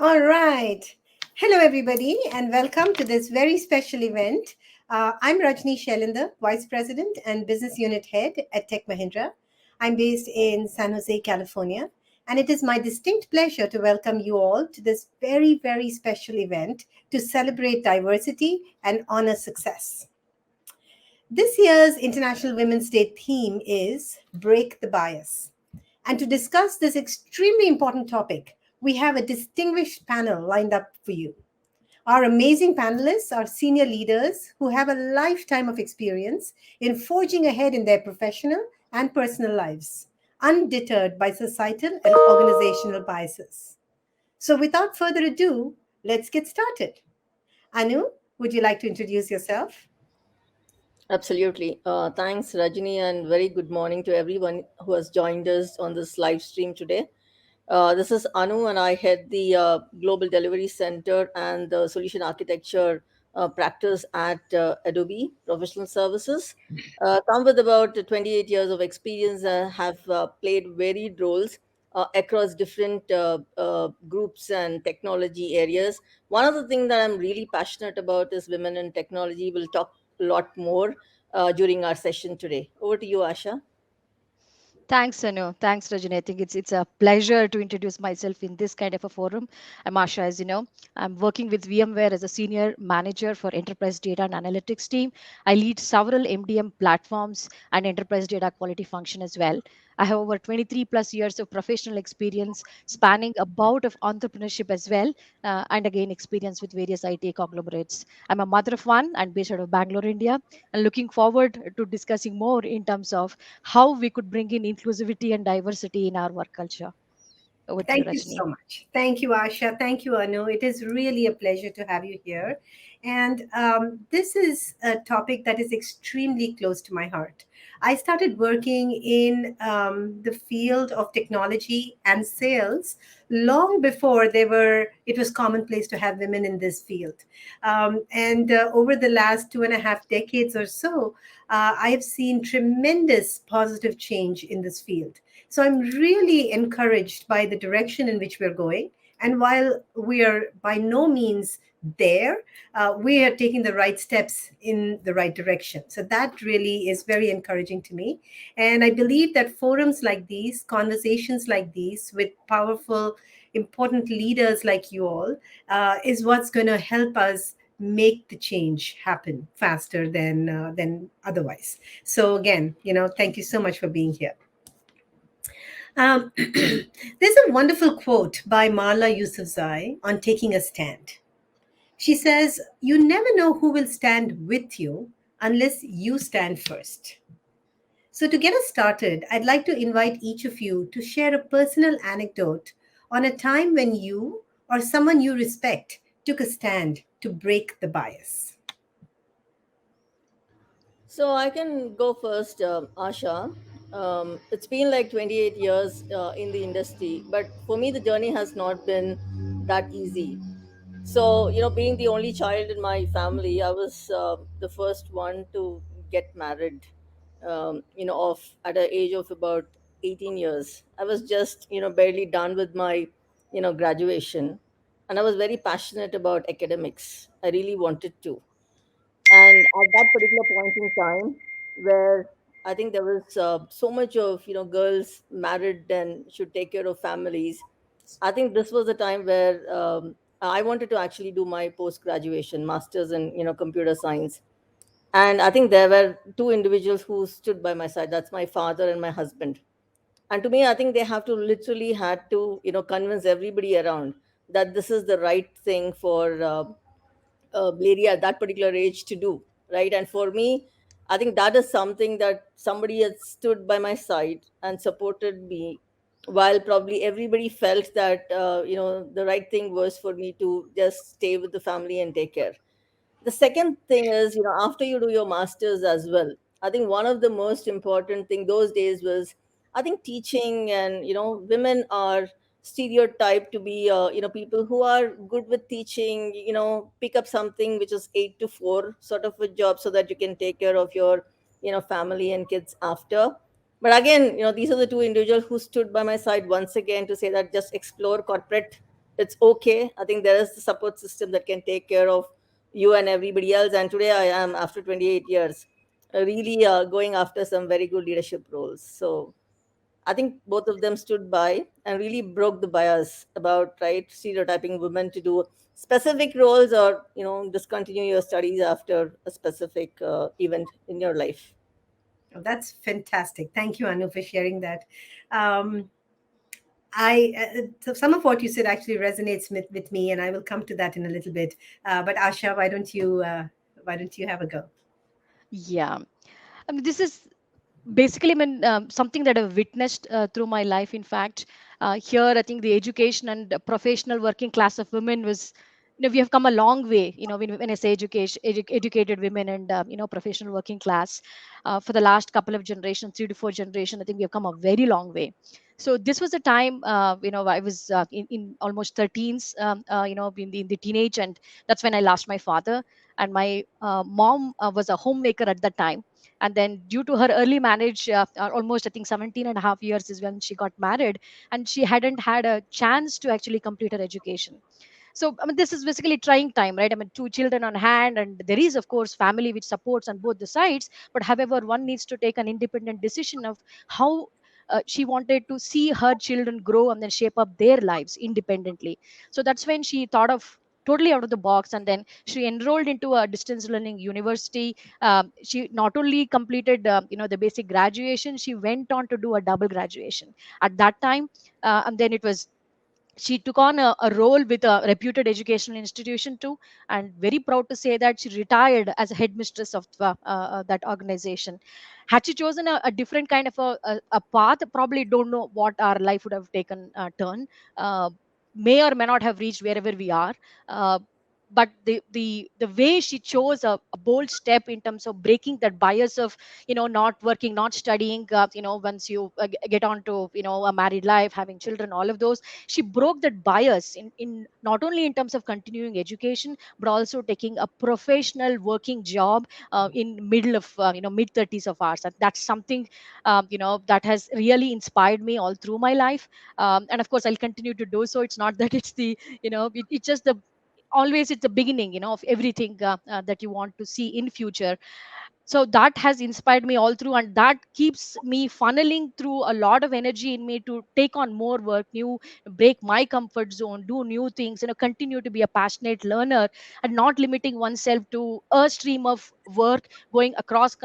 All right. Hello, everybody, and welcome to this very special event. I'm Rajani Shailender, Vice President and Business Unit Head at Tech Mahindra. I'm based in San Jose, California, and it is my distinct pleasure to welcome you all to this very, very special event to celebrate diversity and honor success. This year's International Women's Day theme is Break the Bias. And to discuss this extremely important topic, we have a distinguished panel lined up for you. Our amazing panelists are senior leaders who have a lifetime of experience in forging ahead in their professional and personal lives, undeterred by societal and organizational biases. So, without further ado, let's get started. Anu, would you like to introduce yourself? Absolutely. Thanks, Rajini, and very good morning to everyone who has joined us on this live stream today. This is Anu, and I head the Global Delivery Center and the Solution Architecture practice at Adobe Professional Services. Come with about 28 years of experience, have played varied roles across different groups and technology areas. One of the things that I'm really passionate about is women in technology. We'll talk a lot more during our session today. Over to you, Asha. Thanks, Anu. Thanks, Rajani. I think it's a pleasure to introduce myself in this kind of a forum. I'm Asha, as you know. I'm working with VMware as a senior manager for enterprise data and analytics team. I lead several MDM platforms and enterprise data quality function as well. I have over 23 plus years of professional experience spanning a bout of entrepreneurship as well, and again experience with various IT conglomerates. I'm a mother of one and based out of Bangalore, India, and looking forward to discussing more in terms of how we could bring in inclusivity and diversity in our work culture. Over to you, Thank you Rajni. so much. Thank you, Asha. Thank you, Anu. It is really a pleasure to have you here. And this is a topic that is extremely close to my heart. I started working in the field of technology and sales long before it was commonplace to have women in this field. And over the last 2.5 decades or so, I have seen tremendous positive change in this field. So I'm really encouraged by the direction in which we're going. And while we are by no means there, we are taking the right steps in the right direction. So that really is very encouraging to me. And I believe that forums like these, conversations like these with powerful, important leaders like you all, is what's going to help us make the change happen faster than otherwise. So again, thank you so much for being here. There's a wonderful quote by Marla Yousafzai on taking a stand. She says, "You never know who will stand with you unless you stand first." So, to get us started, I'd like to invite each of you to share a personal anecdote on a time when you or someone you respect took a stand to break the bias. So I can go first, Asha. It's been like 28 years in the industry, but for me, the journey has not been that easy. So, being the only child in my family, I was the first one to get married, of at an age of about 18 years. I was just, barely done with my, graduation. And I was very passionate about academics. I really wanted to. And at that particular point in time, where I think there was so much of girls married and should take care of families, I think this was the time where I wanted to actually do my post graduation masters in computer science. And I think there were two individuals who stood by my side. That's my father and my husband. And to me, I think they have to literally had to convince everybody around that this is the right thing for lady at that particular age to do, right? And for me, I think that is something that somebody had stood by my side and supported me, while probably everybody felt that the right thing was for me to just stay with the family and take care. The second thing is, after you do your masters as well, I think one of the most important thing those days was, I think, teaching. And women are stereotyped to be people who are good with teaching, pick up something which is 8 to 4 sort of a job, so that you can take care of your family and kids after. But again, these are the two individuals who stood by my side once again to say that just explore corporate, it's okay. I think there is the support system that can take care of you and everybody else. And today I am, after 28 years, really going after some very good leadership roles. So I think both of them stood by and really broke the bias about, right, stereotyping women to do specific roles, or discontinue your studies after a specific event in your life. Oh, that's fantastic. Thank you, Anu, for sharing that. Um, I so some of what you said actually resonates with me, and I will come to that in a little bit. But Asha, why don't you have a go? Yeah. I mean, this is basically, I mean, something that I've witnessed through my life. In fact, here I think the education and professional working class of women was, we have come a long way. When I say educated women and professional working class, for the last couple of generations, 3 to 4 generations, I think we have come a very long way. So this was a time, I was in almost 13s, in the teenage, and that's when I lost my father. And my mom was a homemaker at that time, and then due to her early marriage, almost I think 17 and a half years is when she got married, and she hadn't had a chance to actually complete her education. So I mean, this is basically trying time, right? I mean, 2 children on hand, and there is of course family which supports on both the sides, but however, one needs to take an independent decision of how she wanted to see her children grow and then shape up their lives independently. So that's when she thought of totally out of the box, and then she enrolled into a distance learning university. She not only completed the basic graduation, she went on to do a double graduation at that time. And then it was, she took on a role with a reputed educational institution too, and very proud to say that she retired as a headmistress of that organization. Had she chosen a different kind of a path, probably don't know what our life would have taken turn. uh, may or may not have reached wherever we are. uh, but the way she chose a bold step in terms of breaking that bias of not working, not studying, once you get on to a married life, having children, all of those, she broke that bias in not only in terms of continuing education, but also taking a professional working job in middle of mid 30s of ours. And that's something that has really inspired me all through my life. And of course I'll continue to do so. It's not that it's the it's just the always it's the beginning of everything that you want to see in future. So that has inspired me all through, and that keeps me funneling through a lot of energy in me to take on more work, new, break my comfort zone, do new things, continue to be a passionate learner, and not limiting oneself to a stream of work going across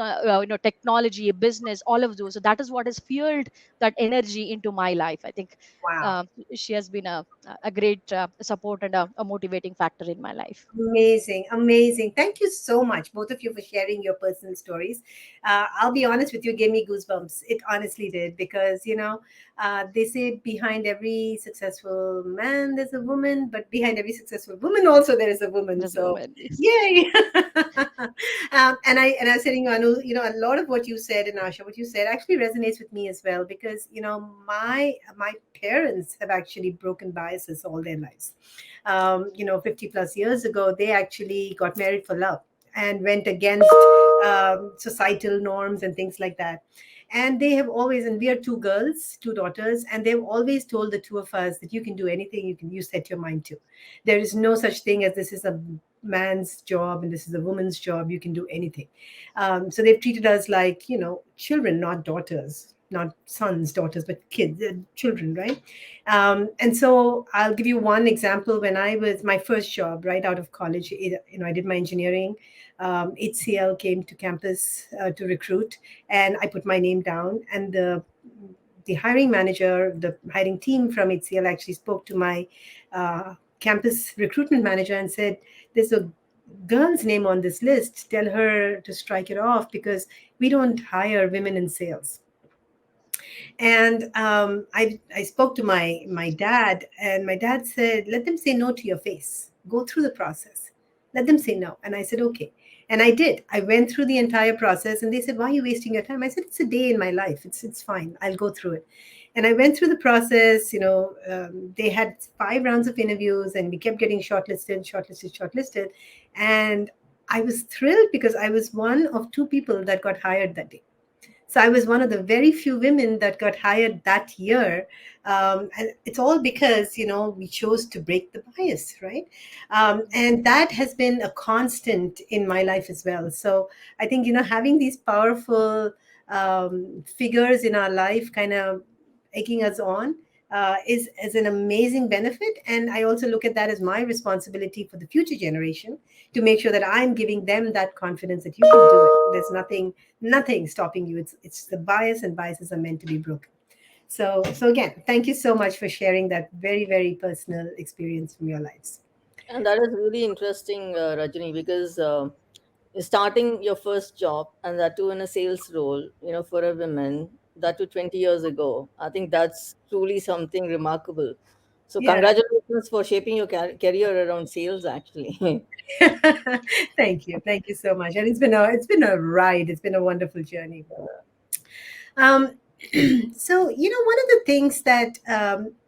technology, business, all of those. So that is what has fueled that energy into my life, I think. Wow. uh, she has been a great support and a motivating factor in my life. Amazing, amazing. Thank you so much, both of you, for sharing your personal stories. I'll be honest with you, it gave me goosebumps. It honestly did, because, they say behind every successful man, there's a woman, but behind every successful woman, also there is a woman. There's a So, woman, yes. yay. And I was saying, Anu, a lot of what you said, and Asha, what you said actually resonates with me as well, because, my parents have actually broken biases all their lives. 50 plus years ago, they actually got married for love and went against societal norms and things like that. And they have always, and we are two girls, two daughters, and they've always told the two of us that you can do anything you set your mind to. There is no such thing as this is a man's job and this is a woman's job. You can do anything. So they've treated us like, children, not daughters, not sons, daughters, but kids, children, right? And so I'll give you one example. When I was my first job right out of college, I did my engineering. HCL came to campus to recruit, and I put my name down. And the hiring manager, the hiring team from HCL actually spoke to my campus recruitment manager and said, "There's a girl's name on this list. Tell her to strike it off because we don't hire women in sales." And I spoke to my dad, and my dad said, "Let them say no to your face. Go through the process. Let them say no." And I said, "Okay." And I did. I went through the entire process, and they said, "Why are you wasting your time?" I said, "It's a day in my life. It's fine. I'll go through it." And I went through the process. They had 5 rounds of interviews, and we kept getting shortlisted, shortlisted, shortlisted. And I was thrilled because I was one of two people that got hired that day. So I was one of the very few women that got hired that year. And it's all because, we chose to break the bias, right? And that has been a constant in my life as well. So I think, having these powerful figures in our life kind of egging us on is an amazing benefit. And I also look at that as my responsibility for the future generation to make sure that I'm giving them that confidence that you can do it. There's nothing stopping you. It's the bias, and biases are meant to be broken. So again, thank you so much for sharing that very, very personal experience from your lives. And that is really interesting, Rajani, because starting your first job, and that too in a sales role, for a woman, that too 20 years ago, I think that's truly something remarkable. So, Yeah. congratulations for shaping your career around sales, actually. Thank you so much. And it's been a ride. It's been a wonderful journey. Um, so, one of the things that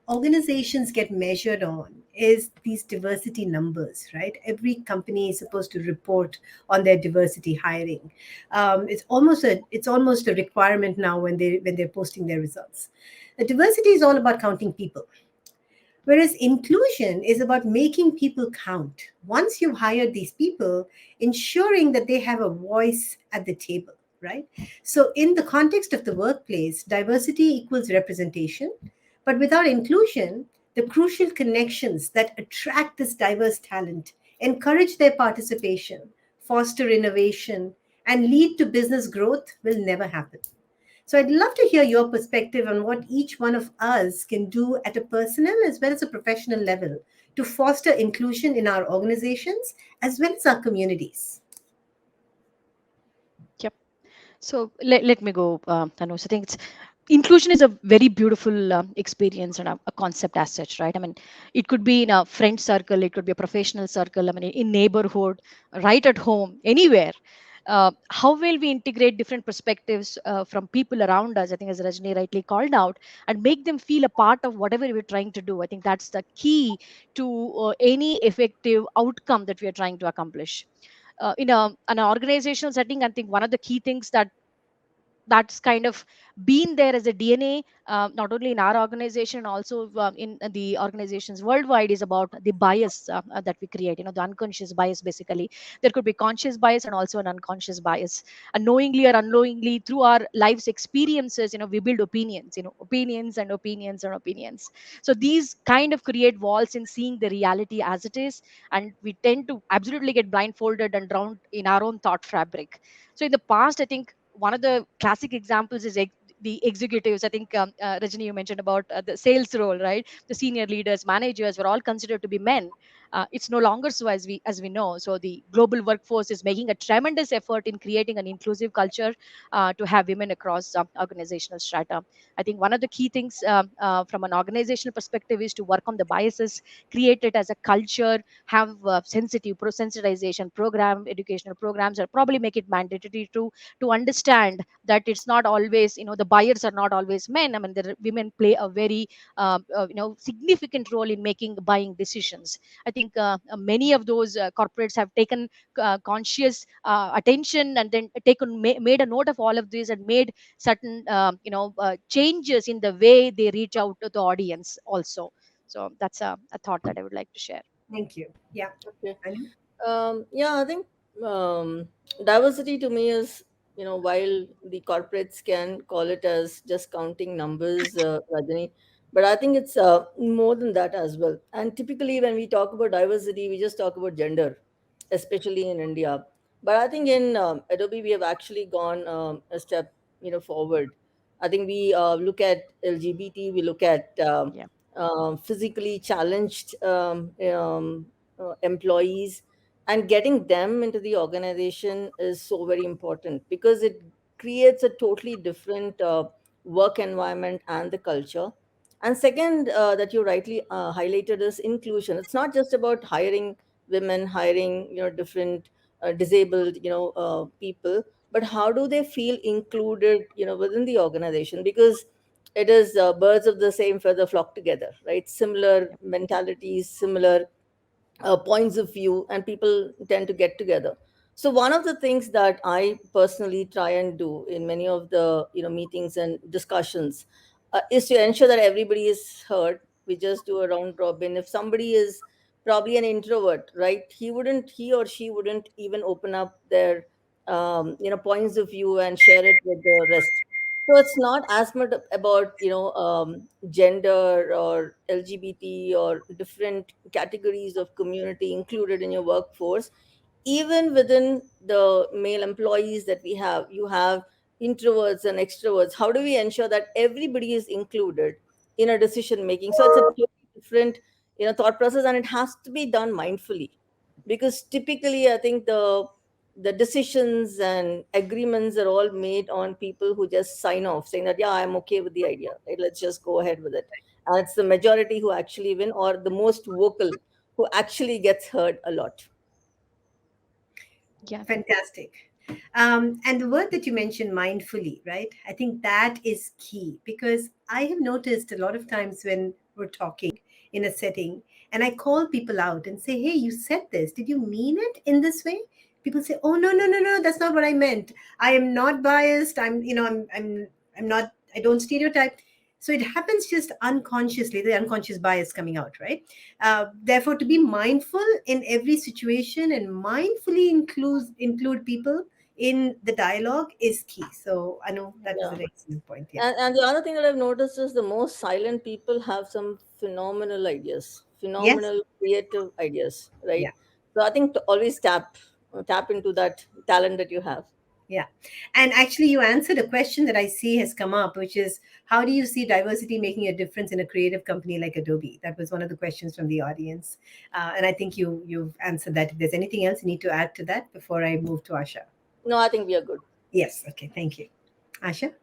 organizations get measured on is these diversity numbers, right? Every company is supposed to report on their diversity hiring. It's almost a requirement now when they're posting their results. The diversity is all about counting people. Whereas inclusion is about making people count. Once you've hired these people, ensuring that they have a voice at the table, right? So, in the context of the workplace, diversity equals representation. But without inclusion, the crucial connections that attract this diverse talent, encourage their participation, foster innovation, and lead to business growth will never happen. So I'd love to hear your perspective on what each one of us can do at a personal as well as a professional level to foster inclusion in our organizations as well as our communities. Yep. So let me go, Tanu. So I think it's inclusion is a very beautiful experience and a concept as such, right? I mean, it could be in a friend circle, it could be a professional circle, I mean, in neighborhood, right at home, anywhere. How will we integrate different perspectives from people around us? I think, as Rajni rightly called out, and make them feel a part of whatever we're trying to do. I think that's the key to any effective outcome that we are trying to accomplish. In an organizational setting, I think one of the key things that's kind of been there as a DNA, not only in our organization, also in the organizations worldwide, is about the bias that we create. The unconscious bias, basically. There could be conscious bias and also an unconscious bias. And knowingly or unknowingly, through our life's experiences, we build opinions, opinions and opinions and opinions. So these kind of create walls in seeing the reality as it is. And we tend to absolutely get blindfolded and drowned in our own thought fabric. So in the past, I think one of the classic examples is the executives. I think, Rajani, you mentioned about the sales role, right? The senior leaders, managers were all considered to be men. It's no longer so, as we know. So the global workforce is making a tremendous effort in creating an inclusive culture to have women across organizational strata. I think one of the key things from an organizational perspective is to work on the biases, create it as a culture, have sensitive sensitization program, educational programs, or probably make it mandatory to understand that it's not always, the buyers are not always men. I mean, the women play a very significant role in making buying decisions. I think many of those corporates have taken conscious attention, and then made a note of all of this, and made certain changes in the way they reach out to the audience also. So that's a thought that I would like to share. Thank you. Yeah. Okay. Anu? Yeah, I think diversity to me is, while the corporates can call it as just counting numbers, Rajani, but I think it's more than that as well. And typically, when we talk about diversity, we just talk about gender, especially in India. But I think in Adobe, we have actually gone a step, forward. I think we look at LGBT, we look at Yeah. physically challenged employees, and getting them into the organization is so very important because it creates a totally different work environment and the culture. And second, that you rightly highlighted, is inclusion. It's not just about hiring women, hiring different disabled people, but how do they feel included within the organization, because it is birds of the same feather flock together, right? Similar Yeah. mentalities, similar points of view, and people tend to get together. So one of the things that I personally try and do in many of the meetings and discussions is to ensure that everybody is heard. We just do a round robin. If somebody is probably an introvert, right, he or she wouldn't even open up their points of view and share it with the rest. So it's not as much about gender or LGBT or different categories of community included in your workforce. Even within the male employees that we have, you have introverts and extroverts. How do we ensure that everybody is included in a decision making? So it's a totally different thought process, and it has to be done mindfully, because typically I think the decisions and agreements are all made on people who just sign off saying that, yeah, I'm okay with the idea, right, let's just go ahead with it. And it's the majority who actually win, or the most vocal who actually gets heard a lot. Yeah. Fantastic. And the word that you mentioned, mindfully, right? I think that is key because I have noticed a lot of times when we're talking in a setting and I call people out and say, hey, you said this. Did you mean it in this way? People say, oh, no, no, no, no, that's not what I meant. I am not biased. I'm not, I don't stereotype. So it happens just unconsciously, the unconscious bias coming out, right? Therefore, to be mindful in every situation and mindfully include people in the dialogue is key. So I know that was Yeah. an excellent point. Yeah. And the other thing that I've noticed is the most silent people have some phenomenal ideas, Yes. phenomenal creative ideas, Yeah. right? So I think to always tap into that talent that you have. Yeah. And actually, you answered a question that I see has come up, which is how do you see diversity making a difference in a creative company like Adobe? That was one of the questions from the audience. And I think you've answered that. If there's anything else you need to add to that before I move to Asha. No, I think we are good. Yes. Okay. Thank you. Asha?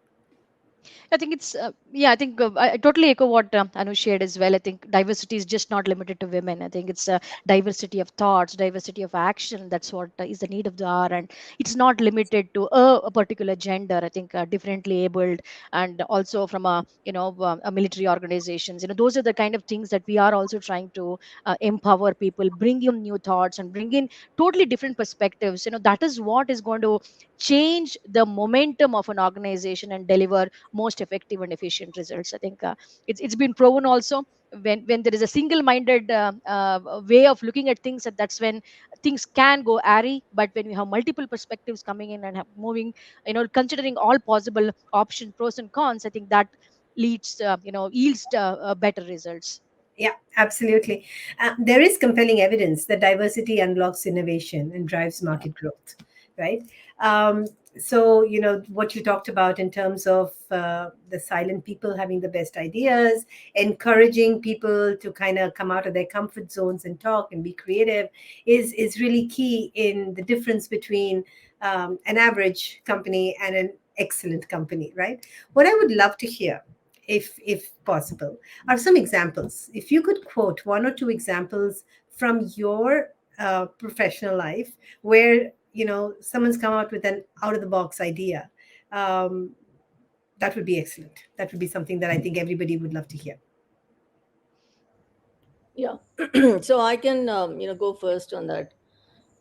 I think it's yeah. I think I totally echo what Anu shared as well. I think diversity is just not limited to women. I think it's diversity of thoughts, diversity of action. That's what is the need of the hour, and it's not limited to a particular gender. I think differently abled, and also from a military organizations. Those are the kind of things that we are also trying to empower people, bring in new thoughts, and bring in totally different perspectives. That is what is going to change the momentum of an organization and deliver most effective and efficient results. I think it's been proven also when there is a single-minded way of looking at things, that's when things can go airy. But when we have multiple perspectives coming in and moving, considering all possible options, pros and cons, I think that leads, yields better results. Yeah, absolutely. There is compelling evidence that diversity unlocks innovation and drives Yeah. market growth, right? Um, so, what you talked about in terms of the silent people having the best ideas, encouraging people to kind of come out of their comfort zones and talk and be creative is really key in the difference between an average company and an excellent company, right? What I would love to hear, if possible, are some examples. If you could quote one or two examples from your professional life where someone's come out with an out of the box idea, um, that would be excellent. That would be something that I think everybody would love to hear. Yeah. So I can go first on that.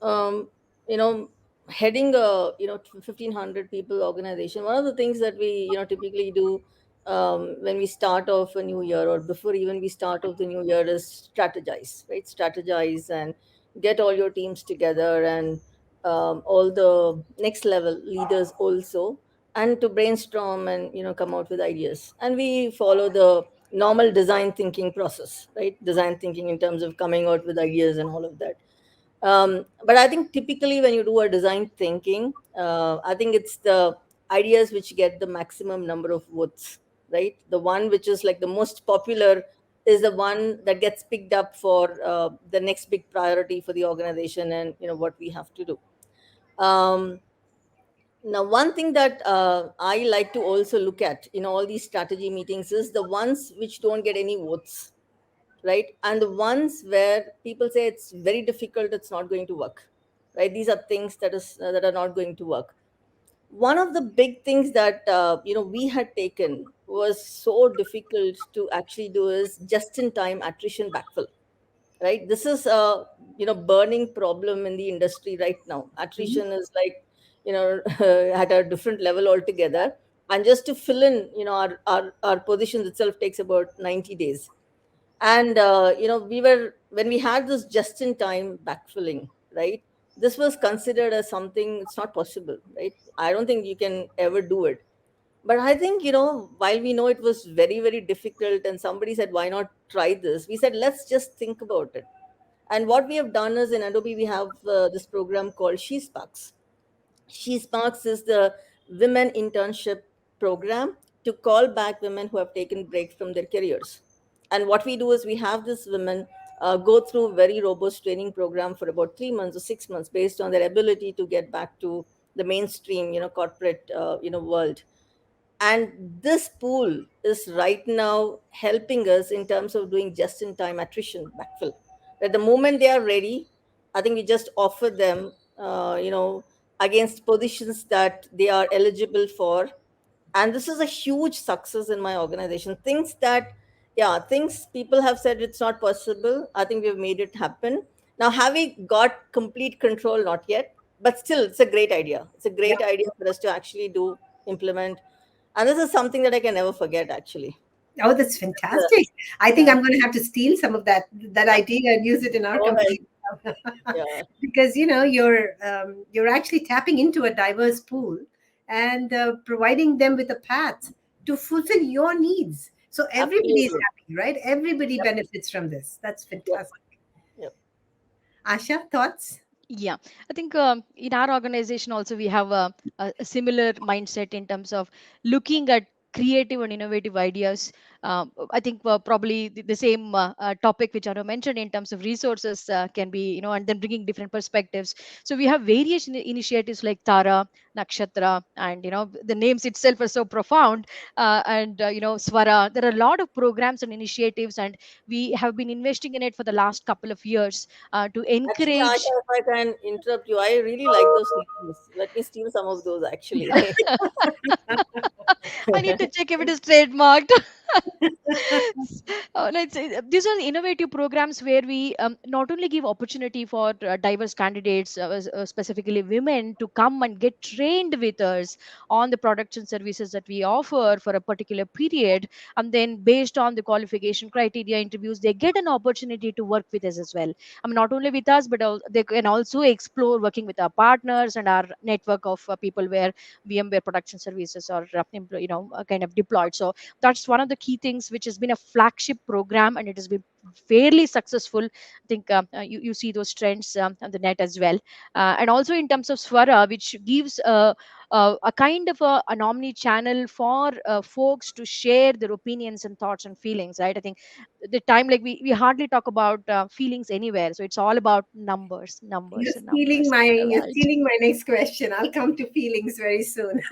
um, you know, Heading a 1,500 people organization, one of the things that we typically do when we start off a new year, or before even we start off the new year, is strategize, right? Strategize and get all your teams together, and all the next level leaders also, and to brainstorm and come out with ideas. And we follow the normal design thinking process, right? Design thinking in terms of coming out with ideas and all of that. But I think typically when you do a design thinking, I think it's the ideas which get the maximum number of votes, right? The one which is like the most popular is the one that gets picked up for the next big priority for the organization, and what we have to do. um, Now, one thing that I like to also look at in all these strategy meetings is the ones which don't get any votes, right? And the ones where people say it's very difficult, it's not going to work, right? These are things that are not going to work. One of the big things that we had taken was so difficult to actually do is just in time attrition backfill, right? This is burning problem in the industry right now. Mhm. Attrition is like, at a different level altogether. And just to fill in, our positions itself takes about 90 days. And when we had this just in time backfilling, right, this was considered as something, it's not possible, right? I don't think you can ever do it. But I think, while we know it was very, very difficult, and somebody said, why not try this, we said, let's just think about it. And what we have done is, in Adobe we have this program called She Sparks. She Sparks is the women internship program to call back women who have taken breaks from their careers. And what we do is, we have this women go through very robust training program for about 3 months or 6 months, based on their ability to get back to the mainstream, corporate, world. And this pool is right now helping us in terms of doing just in time attrition backfill. That the moment they are ready, I think we just offer them, against positions that they are eligible for. And this is a huge success in my organization. Things that, yeah, things people have said it's not possible, I think we've made it happen. Now, have we got complete control? Not yet, but still, it's a great idea. It's a Yeah. great idea for us to actually do, implement. And this is something that I can never forget, actually. Oh, that's fantastic. I think Yeah. I'm going to have to steal some of that idea and use it in our Go ahead. company. Yeah. Because you're actually tapping into a diverse pool and providing them with a path to fulfill your needs. So everybody is Absolutely. happy, right? Everybody Yep. benefits from this. That's Yep. fantastic. Yep. Asha, thoughts? Yeah, I think in our organization also we have a similar mindset in terms of looking at creative and innovative ideas. I think probably the same topic which Anu mentioned in terms of resources can be, and then bringing different perspectives. So we have various initiatives like Tara, Nakshatra, and the names itself are so profound. And Swara. There are a lot of programs and initiatives, and we have been investing in it for the last couple of years to Actually, encourage. Asha, if I can interrupt you, I really like those names. Let me steal some of those, actually. I need to check if it is trademarked. Let's say these are the innovative programs where we not only give opportunity for diverse candidates, specifically women, to come and get trained with us on the products and services that we offer for a particular period, and then based on the qualification criteria interviews, they get an opportunity to work with us as well. I mean, not only with us, but they can also explore working with our partners and our network of people where VMware production services are kind of deployed. So that's one of the key things which has been a flagship program, and it has been fairly successful. I think you see those trends on the net as well. And also in terms of Swara, which gives a kind of an omni channel for folks to share their opinions and thoughts and feelings, right? I think the time, like we hardly talk about feelings anywhere, so it's all about numbers, numbers, and numbers, You're right? stealing my next question. I'll come to feelings very soon.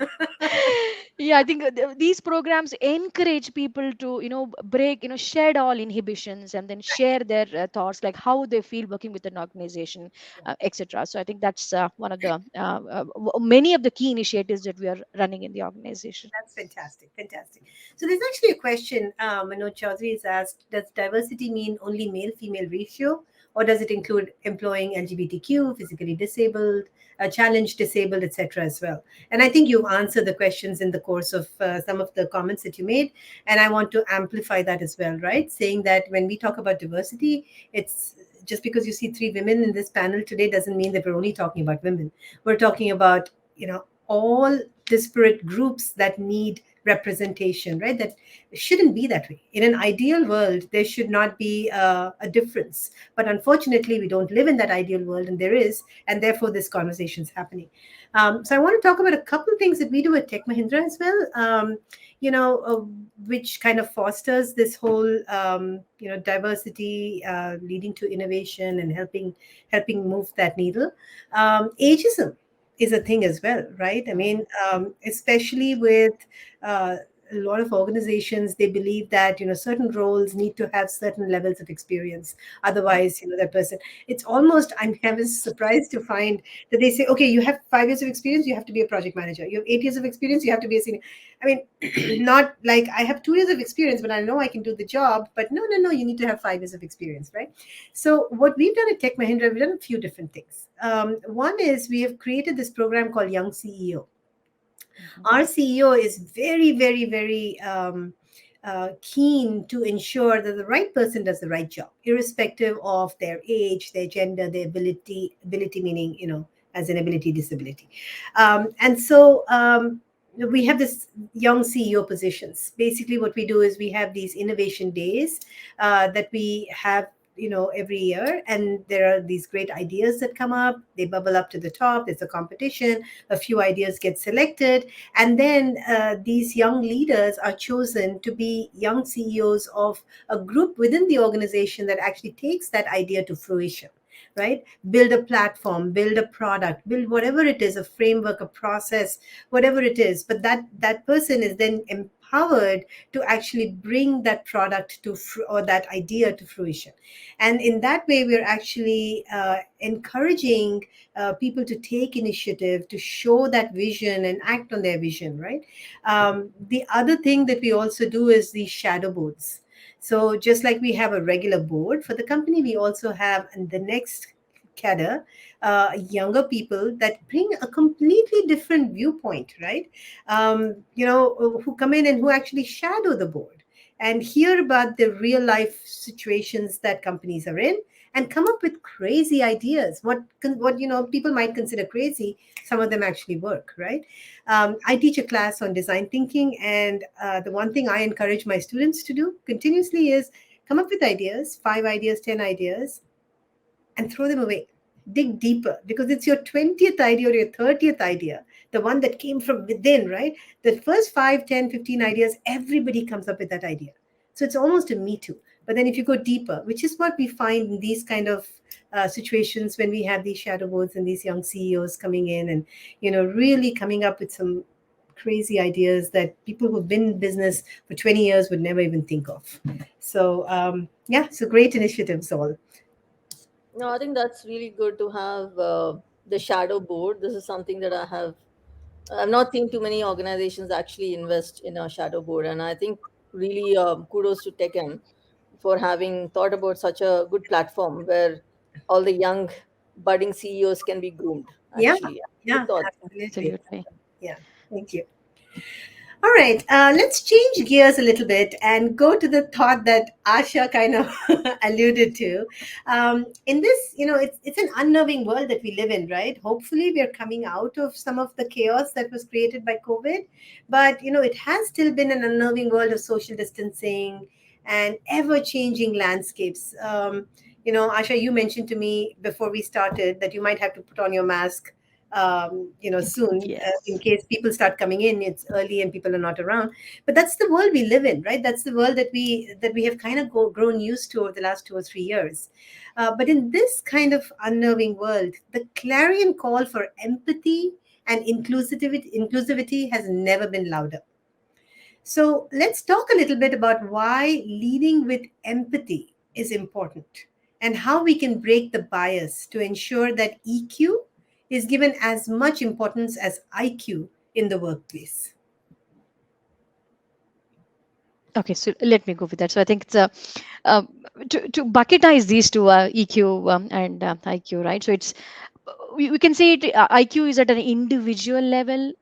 Yeah, I think these programs encourage people to break, shed all inhibitions, and then share their thoughts, like how they feel working with an organization, etc. So I think that's one of the many of the key initiatives that we are running in the organization. That's fantastic. Fantastic. So there's actually a question Manoj Chaudhary has asked: does diversity mean only male-female ratio, or does it include employing LGBTQ, physically disabled, challenged disabled, etc. as well? And I think you've answered the questions in the course of some of the comments that you made, and I want to amplify that as well, right? Saying that when we talk about diversity, it's just because you see three women in this panel today doesn't mean that we're only talking about women. We're talking about all disparate groups that need representation, right? That shouldn't be that way. In an ideal world, there should not be a difference. But unfortunately, we don't live in that ideal world, and there is, and therefore this conversation is happening. So I want to talk about a couple of things that we do at Tech Mahindra as well, which kind of fosters this whole, diversity, leading to innovation and helping move that needle. Ageism is a thing as well, right? I mean, especially with uh, a lot of organizations, they believe that, certain roles need to have certain levels of experience. Otherwise, that person, it's almost, I was surprised to find that they say, okay, you have 5 years of experience, you have to be a project manager. You have 8 years of experience, you have to be a senior. I mean, not like I have 2 years of experience, but I know I can do the job. But no, no, no, you need to have 5 years of experience, right? So what we've done at Tech Mahindra, we've done a few different things. One is we have created this program called Young CEO. Mhm. Our CEO is very, very, very keen to ensure that the right person does the right job, irrespective of their age, their gender, their ability meaning, as an ability disability. And so we have this young CEO positions. Basically, what we do is we have these innovation days that we have, every year, and there are these great ideas that come up. They bubble up to the top. There's a competition. A few ideas get selected, and then these young leaders are chosen to be young CEOs of a group within the organization that actually takes that idea to fruition, right? Build a platform, build a product, build whatever it is, a framework, a process, whatever it is. But that person is then empowered to actually bring that product or that idea to fruition. And in that way, we're actually encouraging people to take initiative, to show that vision and act on their vision, right? The other thing that we also do is the shadow boards. So just like we have a regular board for the company, we also have the next cadre, younger people that bring a completely different viewpoint, right? Who come in and who actually shadow the board and hear about the real life situations that companies are in, and come up with crazy ideas. What people might consider crazy, some of them actually work, right? I teach a class on design thinking, and the one thing I encourage my students to do continuously is come up with ideas, 5 ideas, 10 ideas, and throw them away. Dig deeper, because it's your 20th idea or your 30th idea, the one that came from within, right? The first 5, 10, 15 ideas, everybody comes up with that idea. So it's almost a me too. But then if you go deeper, which is what we find in these kind of situations when we have these shadow boards and these young CEOs coming in and, really coming up with some crazy ideas that people who've been in business for 20 years would never even think of. So, yeah, so great initiatives all. No, I think that's really good to have the shadow board. This is something that I've not seen too many organizations actually invest in a shadow board, and I think really kudos to TechM for having thought about such a good platform where all the young budding CEOs can be groomed. Yeah, Actually, good yeah, thought. absolutely. Absolutely. Yeah, thank you. All right, let's change gears a little bit and go to the thought that Asha kind of alluded to. In this, it's an unnerving world that we live in, right? Hopefully, we're coming out of some of the chaos that was created by COVID, but it has still been an unnerving world of social distancing and ever-changing landscapes. Asha, you mentioned to me before we started that you might have to put on your mask soon, in Yes. case people start coming in. It's early and people are not around, but that's the world we live in, right? That's the world that we have kind of grown used to over the last 2 or 3 years. But in this kind of unnerving world, the clarion call for empathy and inclusivity has never been louder. So let's talk a little bit about why leading with empathy is important and how we can break the bias to ensure that EQ is given as much importance as IQ in the workplace. Okay, so let me go with that. So I think it's uh, to bucketize these two, EQ and IQ, right? So it's we can say it, IQ is at an individual level.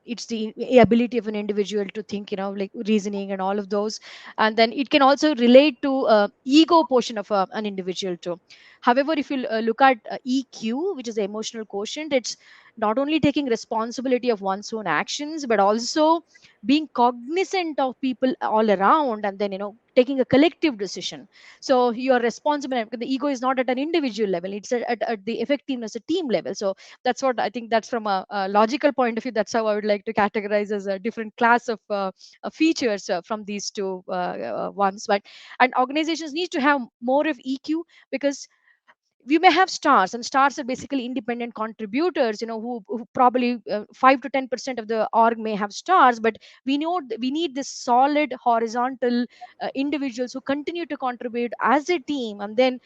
It's the ability of an individual to think, like reasoning and all of those, and then it can also relate to ego portion of an individual too. However, if you look at EQ, which is the emotional quotient, it's not only taking responsibility of one's own actions, but also being cognizant of people all around, and then taking a collective decision. So you are responsible, and the ego is not at an individual level, it's at the effectiveness a team level. So that's what I think, that's from a logical point of view, that's how I would like to categorize as a different class of features from these two ones. But and organizations need to have more of EQ, because we may have stars, and stars are basically independent contributors, who probably 5 to 10% of the org may have stars, but we need this solid horizontal individuals who continue to contribute as a team, and then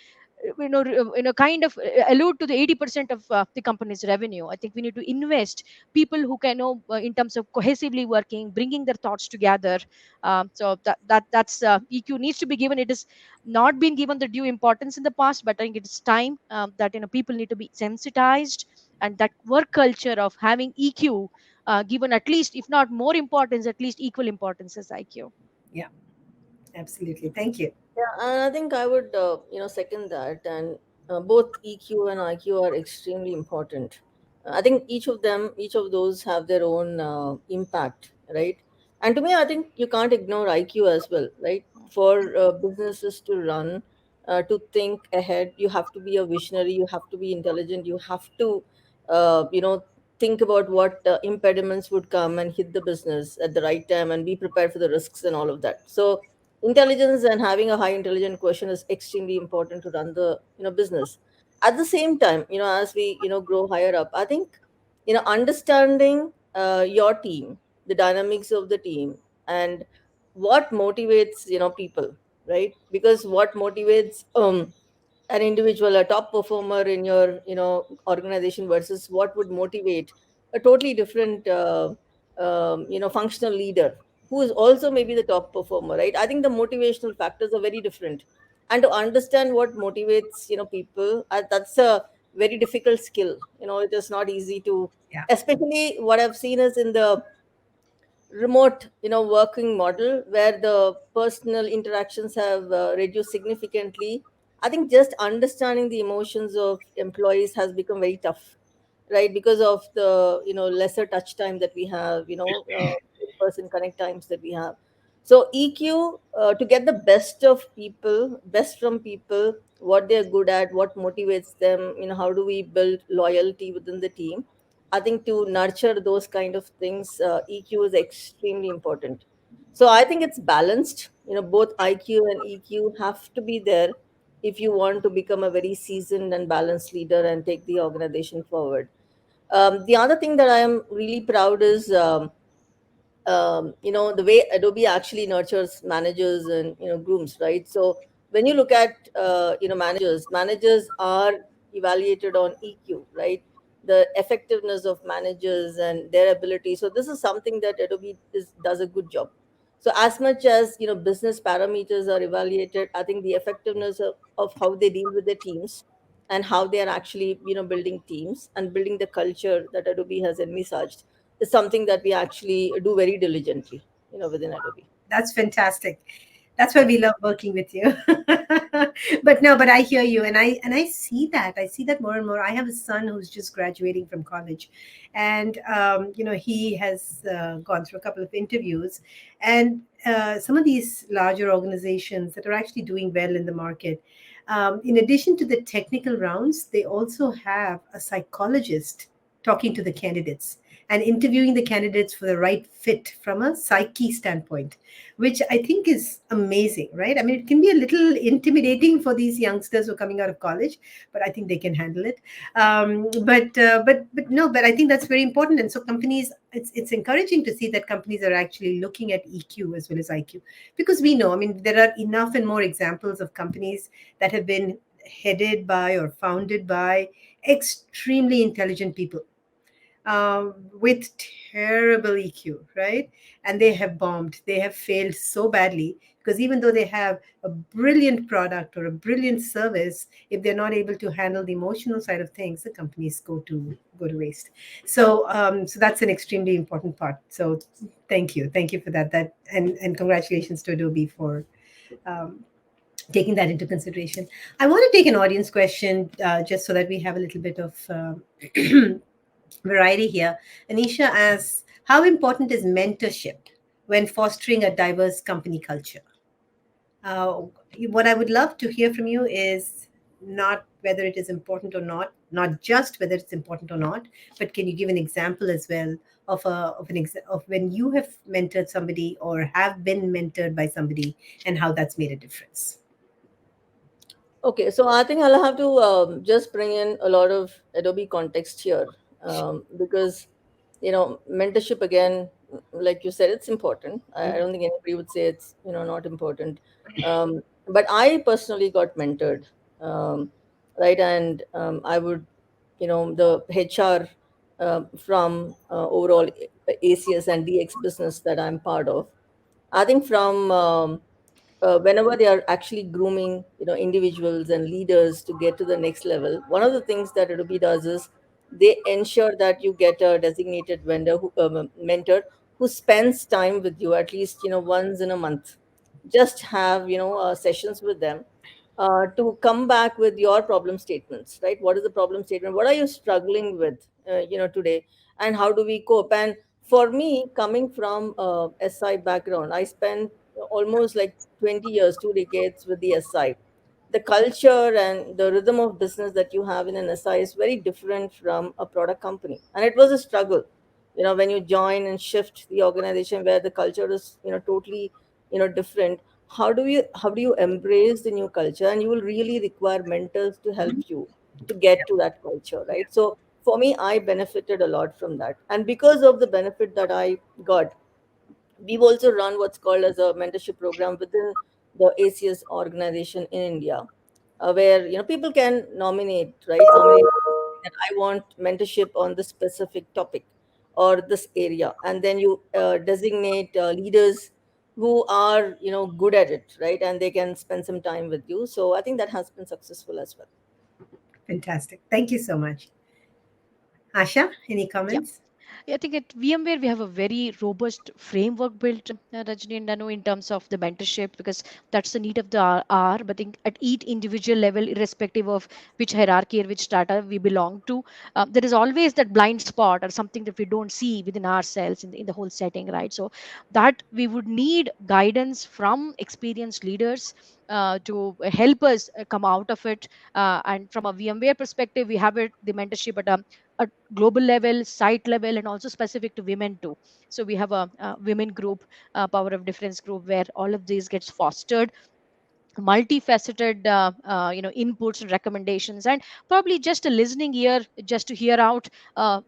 kind of allude to the 80% of the company's revenue. I think we need to invest people who can in terms of cohesively working, bringing their thoughts together. So that's EQ needs to be given. It is not been given the due importance in the past, but I think it's time that people need to be sensitized, and that work culture of having EQ given at least, if not more importance, at least equal importance as IQ. Yeah, absolutely. Thank you. Yeah, and I think I would, second that. And both EQ and IQ are extremely important. I think each of those have their own impact, right? And to me, I think you can't ignore IQ as well, right? For businesses to run, to think ahead, you have to be a visionary, you have to be intelligent, you have to, think about what impediments would come and hit the business at the right time and be prepared for the risks and all of that. So intelligence and having a high intelligent question is extremely important to run the business. At the same time, as we grow higher up, I think understanding your team, the dynamics of the team, and what motivates people, right? Because what motivates an individual, a top performer in your organization, versus what would motivate a totally different functional leader who is also maybe the top performer, right? I think the motivational factors are very different, and to understand what motivates people, that's a very difficult skill. It is not easy to, Yeah, especially what I've seen is in the remote working model where the personal interactions have reduced significantly. I think just understanding the emotions of employees has become very tough, right? Because of the lesser touch time that we have, in-person connect times that we have. So EQ, to get the best from people, what they're good at, what motivates them, how do we build loyalty within the team. I think to nurture those kind of things, EQ is extremely important. So I think it's balanced. Both IQ and EQ have to be there if you want to become a very seasoned and balanced leader and take the organization forward. The other thing that I am really proud is, the way Adobe actually nurtures managers and grooms, right? So when you look at managers are evaluated on EQ, right? The effectiveness of managers and their ability. So this is something that Adobe does a good job. So as much as business parameters are evaluated, I think the effectiveness of how they deal with their teams and how they are actually building teams and building the culture that Adobe has envisaged is something that we actually do very diligently, within Adobe. that's fantastic. That's why we love working with you. But no, but I hear you, and I see that. I see that more and more. I have a son who's just graduating from college, and he has gone through a couple of interviews, and some of these larger organizations that are actually doing well in the market. In addition to the technical rounds, they also have a psychologist talking to the candidates and interviewing the candidates for the right fit from a psyche standpoint, which I think is amazing, right? I mean, it can be a little intimidating for these youngsters who are coming out of college, but I think they can handle it. But no, but I think that's very important. And so companies, it's encouraging to see that companies are actually looking at EQ as well as IQ, because we know, I mean, there are enough and more examples of companies that have been headed by or founded by extremely intelligent people with terrible EQ, right? And they have bombed. They have failed so badly because even though they have a brilliant product or a brilliant service, if they're not able to handle the emotional side of things, the companies go to waste. So that's an extremely important part. So thank you for that. That and congratulations to Adobe for um, taking that into consideration. I want to take an audience question just so that we have a little bit of variety here. Anisha asks, how important is mentorship when fostering a diverse company culture? Uh, what I would love to hear from you is not whether it is important or not, not just whether it's important or not, but can you give an example as well of when you have mentored somebody or have been mentored by somebody and how that's made a difference? Okay, so I think I'll have to just bring in a lot of Adobe context here, because mentorship again, like you said, it's important. I don't think anybody would say it's not important. But I personally got mentored, right, and I would, the HR from overall ACS and DX business that I'm part of. I think from whenever they are actually grooming individuals and leaders to get to the next level, one of the things that Adobe does is they ensure that you get a designated mentor who spends time with you at least once in a month. Just have sessions with them to come back with your problem statements, right? What is the problem statement? What are you struggling with today, and how do we cope? And for me, coming from a SI background, I spent almost like 20 years, 2 decades with the SI. The culture and the rhythm of business that you have in an SI is very different from a product company. And it was a struggle, when you join and shift the organization where the culture is, totally, different. How do you embrace the new culture? And you will really require mentors to help you to get to that culture, right? So for me, I benefited a lot from that. And because of the benefit that I got, we've also run what's called as a mentorship program within the ACS organization in India, where people can nominate, right? Nominate that I want mentorship on this specific topic or this area, and then you designate leaders who are good at it, right? And they can spend some time with you. So I think that has been successful as well. Fantastic. Thank you so much. Asha, any Yeah. comments? I think at VMware we have a very robust framework built, Rajni and Danu, in terms of the mentorship, because that's the need of the hour. But I think at each individual level, irrespective of which hierarchy or which strata we belong to, there is always that blind spot or something that we don't see within ourselves in the whole setting, right? So that we would need guidance from experienced leaders to help us come out of it. And from a VMware perspective, we have it the mentorship at a global level, site level, and also specific to women too. So we have a women group, power of difference group, where all of these gets fostered, multifaceted inputs and recommendations, and probably just a listening ear just to hear out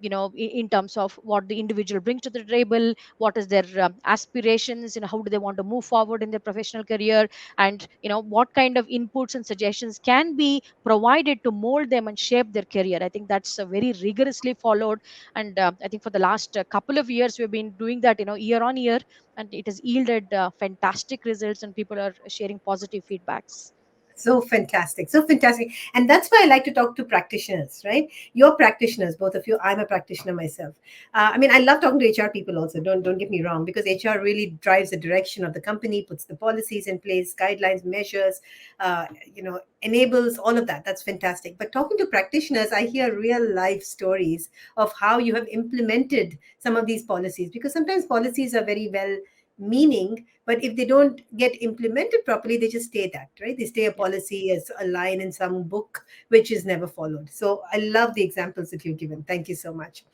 in terms of what the individual brings to the table, what is their aspirations, how do they want to move forward in their professional career, and what kind of inputs and suggestions can be provided to mold them and shape their career. I think that's very rigorously followed, and I think for the last couple of years we've been doing that year on year, and it has yielded fantastic results, and people are sharing positive feedbacks. So fantastic. So fantastic. And that's why I like to talk to practitioners, right? You're practitioners, both of you. I'm a practitioner myself. I mean, I love talking to HR people also. Don't get me wrong, because HR really drives the direction of the company, puts the policies in place, guidelines, measures, enables all of that. That's fantastic. But talking to practitioners, I hear real life stories of how you have implemented some of these policies, because sometimes policies are very well meaning, but if they don't get implemented properly, they just stay that, right? They stay a Yeah. policy as a line in some book which is never followed. So I love the examples that you've given. Thank you so much.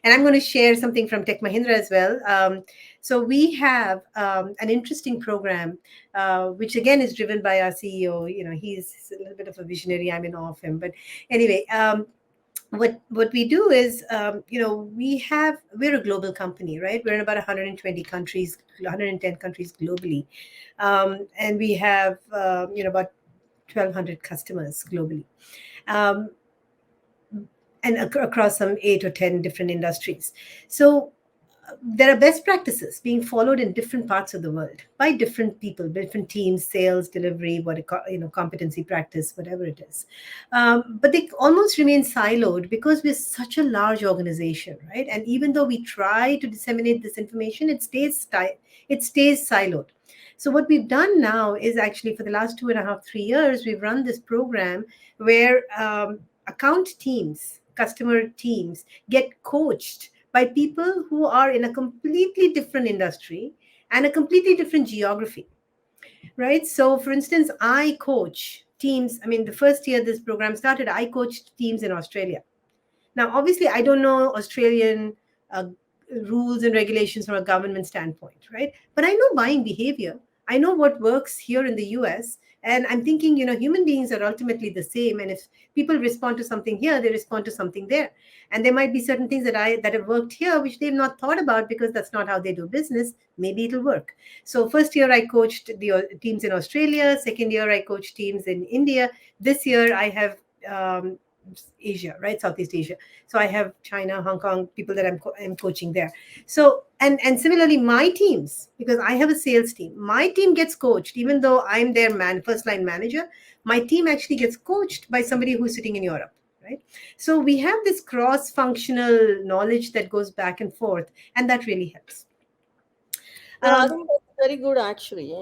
And I'm going to share something from Tech Mahindra as well. So we have an interesting program, which again is driven by our CEO. He's a little bit of a visionary. I'm in awe of him. But anyway, what we do is we're a global company, right? We're in about 120 countries, 110 countries globally, and we have about 1,200 customers globally, um, and across some 8 or 10 different industries. So there are best practices being followed in different parts of the world by different people, different teams, sales, delivery, competency practice, whatever it is. But they almost remain siloed because we're such a large organization, right? And even though we try to disseminate this information, it stays siloed. So what we've done now is actually for the last 2.5, 3 years, we've run this program where account teams, customer teams get coached by people who are in a completely different industry and a completely different geography, right? So, for instance, I coach teams. I mean, the first year this program started, I coached teams in Australia. Now, obviously, I don't know Australian rules and regulations from a government standpoint, right? But I know buying behavior. I know what works here in the US. And I'm thinking, human beings are ultimately the same. And if people respond to something here, they respond to something there. And there might be certain things that have worked here, which they've not thought about because that's not how they do business. Maybe it'll work. So first year I coached the teams in Australia. Second year I coached teams in India. This year I have um, Asia, right? Southeast Asia. So I have China, Hong Kong, people that I'm coaching there. So and similarly, my teams, because I have a sales team, my team gets coached, even though I'm their first line manager. My team actually gets coached by somebody who's sitting in Europe, right? So we have this cross functional knowledge that goes back and forth, and that really helps. No, I Um, think that's very good actually,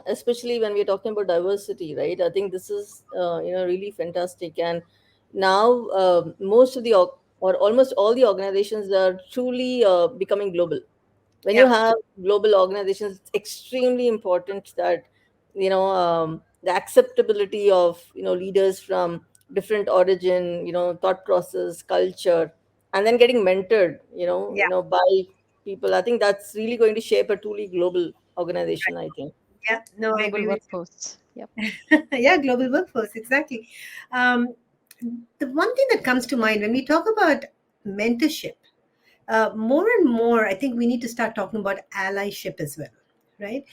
especially when we're talking about diversity, right? I think this is, really fantastic. And now most of the, or almost all the organizations are truly becoming global. When you yeah, have global organizations, it's extremely important that, the acceptability of, leaders from different origin, thought process, culture, and then getting mentored, yeah, by people. I think that's really going to shape a truly global organization, I think. yeah. No, I Global agree with workforce. Yep. you. Yeah, global workforce, exactly. Um, the one thing that comes to mind when we talk about mentorship, more and more, I think we need to start talking about allyship as well, right?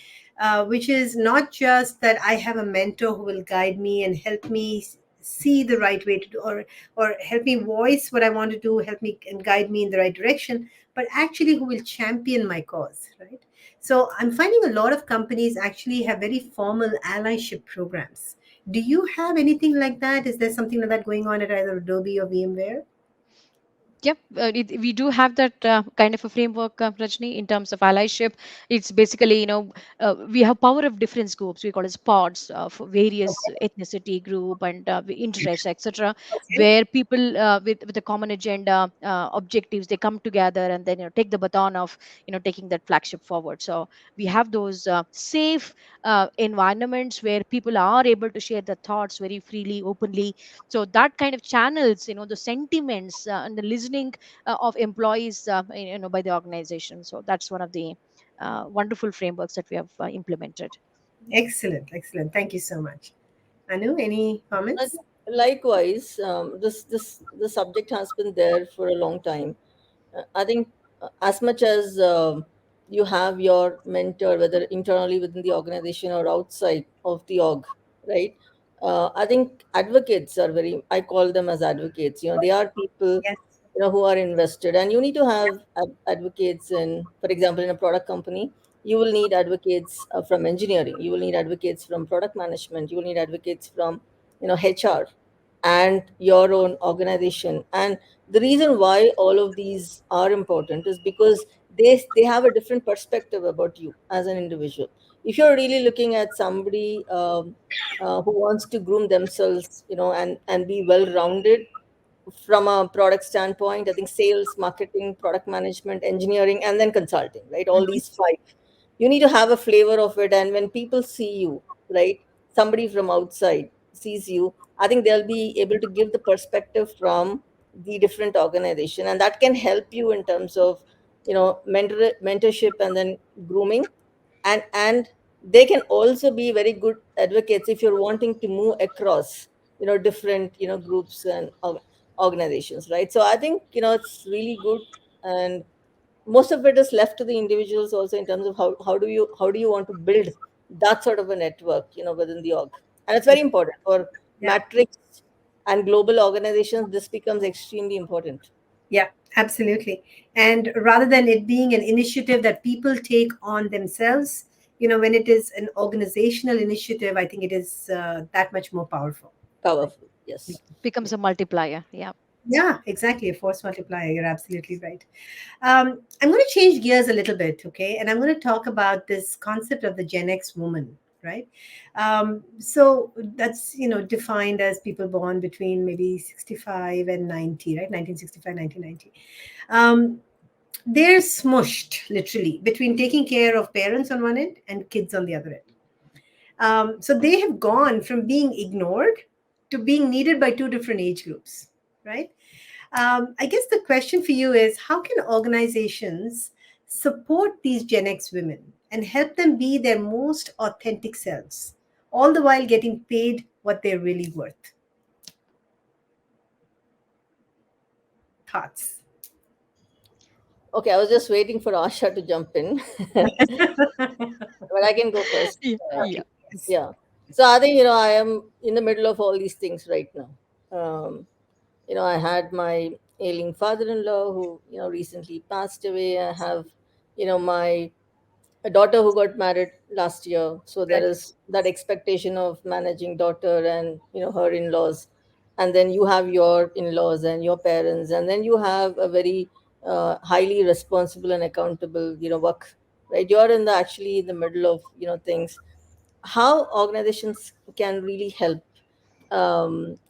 Which is not just that I have a mentor who will guide me and help me see the right way to do, or help me voice what I want to do, help me and guide me in the right direction, but actually who will champion my cause, right? So I'm finding a lot of companies actually have very formal allyship programs. Do you have anything like that? Is there something like that going on at either Adobe or VMware? Yep, we do have that kind of a framework, Rajni, in terms of allyship. It's basically, we have power of difference groups. We call it pods of various ethnicity group and interests, etc., Okay. where people with a common agenda, objectives, they come together and then take the baton of taking that flagship forward. So we have those safe environments where people are able to share their thoughts very freely, openly. So that kind of channels the sentiments and the listening of employees by the organization. So that's one of the wonderful frameworks that we have implemented. Excellent, excellent. Thank you so much. Anu, any I comments? think likewise, this subject has been there for a long time. I think as much as you have your mentor, whether internally within the organization or outside of the org, right? I think advocates are very. I call them as advocates. They are people, Yes. who are invested, and you need to have advocates in, for example, in a product company. You will need advocates from engineering. You will need advocates from product management. You will need advocates from, HR and your own organization. And the reason why all of these are important is because they have a different perspective about you as an individual. If you're really looking at somebody who wants to groom themselves, and be well rounded from a product standpoint, I think sales, marketing, product management, engineering, and then consulting, right? All Mhm. these five. You need to have a flavor of it. And when people see you, right, somebody from outside sees you, I think they'll be able to give the perspective from the different organization. And that can help you in terms of, mentorship and then grooming. And they can also be very good advocates if you're wanting to move across, different, groups and organizations, right? So I think, it's really good. And most of it is left to the individuals also, in terms of how do you want to build that sort of a network, within the org. And it's very important for Yeah, matrix and global organizations. This becomes extremely important. yeah, absolutely. And rather than it being an initiative that people take on themselves, when it is an organizational initiative, I think it is that much more powerful. Right? Powerful, yes. Becomes a multiplier. Yeah. Yeah, exactly. A force multiplier. You're absolutely right. I'm going to change gears a little bit, okay? And I'm going to talk about this concept of the Gen X woman, right? So that's, defined as people born between maybe 65 and 90, right? 1965, 1990. Um, they're smushed literally between taking care of parents on one end and kids on the other end. So they have gone from being ignored to being needed by two different age groups, right? I guess the question for you is how can organizations support these Gen X women? and help them be their most authentic selves, all the while getting paid what they're really worth. Thoughts? Okay, I was just waiting for Asha to jump in, but I can go first. Yeah, Okay, yeah. yes. Yeah. So I think, I am in the middle of all these things right now. I had my ailing father-in-law who, recently passed away. I have, my a daughter who got married last year. So there is that expectation of managing daughter and, her in-laws. And then you have your in-laws and your parents. And then you have a very highly responsible and accountable, work, right? You're actually in the middle of, things. How organizations can really help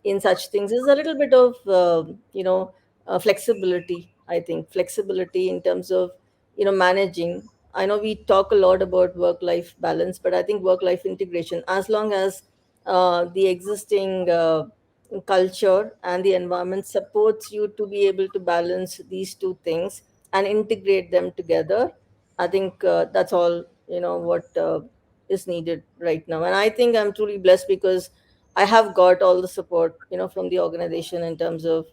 in such things is a little bit of flexibility. I think flexibility in terms of managing. I know we talk a lot about work life balance, but I think work life integration, as long as the existing culture and the environment supports you to be able to balance these two things and integrate them together, I think that's all what is needed right now. And I think I'm truly blessed because I have got all the support, from the organization in terms of,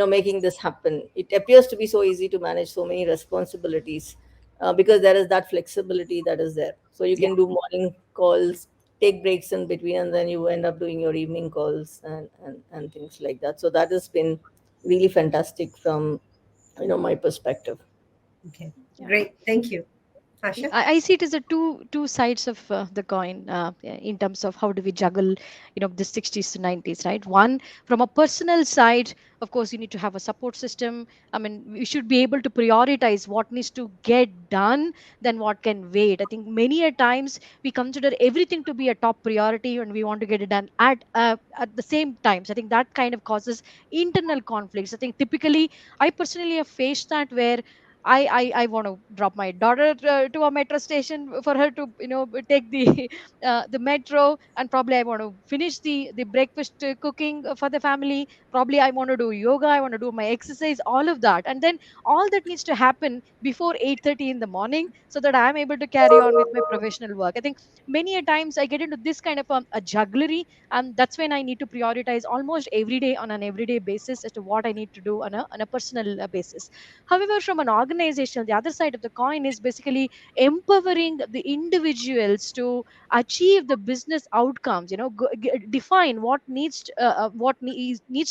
making this happen. It appears to be so easy to manage so many responsibilities because there is that flexibility that is there. So you Yeah. can do morning calls, take breaks in between, and then you end up doing your evening calls and things like that. So that has been really fantastic from, my perspective. Okay. Yeah. Great. Thank you. Asha? I see it as a two sides of the coin, in terms of how do we juggle, the 60s to 90s, right? One, from a personal side, of course, you need to have a support system. I mean, we should be able to prioritize what needs to get done than what can wait. I think many a times we consider everything to be a top priority and we want to get it done at the same times. I think that kind of causes internal conflicts. I think typically I personally have faced that where I want to drop my daughter to a metro station for her to take the the metro, and probably I want to finish the breakfast cooking for the family. Probably I want to do yoga, I want to do my exercise, all of that, and then all that needs to happen before 8:30 in the morning so that I am able to carry on with my professional work. I think many a times I get into this kind of a jugglery, and that's when I need to prioritize almost every day on an everyday basis as to what I need to do on a personal basis. However, from an organization, the other side of the coin is basically empowering the individuals to achieve the business outcomes. Define what needs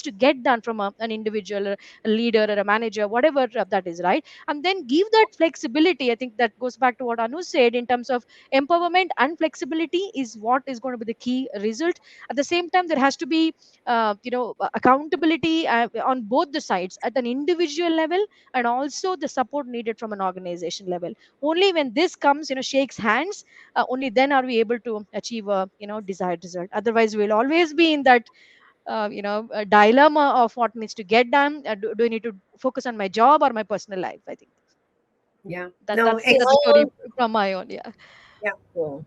to get done from an individual, or a leader, or a manager, whatever that is, right? And then give that flexibility. I think that goes back to what Anu said in terms of empowerment and flexibility is what is going to be the key result. At the same time, there has to be accountability on both the sides at an individual level and also the support needed from an organization level. Only when this comes, shakes hands, only then are we able to achieve a desired result. Otherwise we'll always be in that a dilemma of what needs to get done. Do I need to focus on my job or my personal life? I think Yeah. that No, that's See, that's the ex- story from my own. Yeah. yeah. yeah.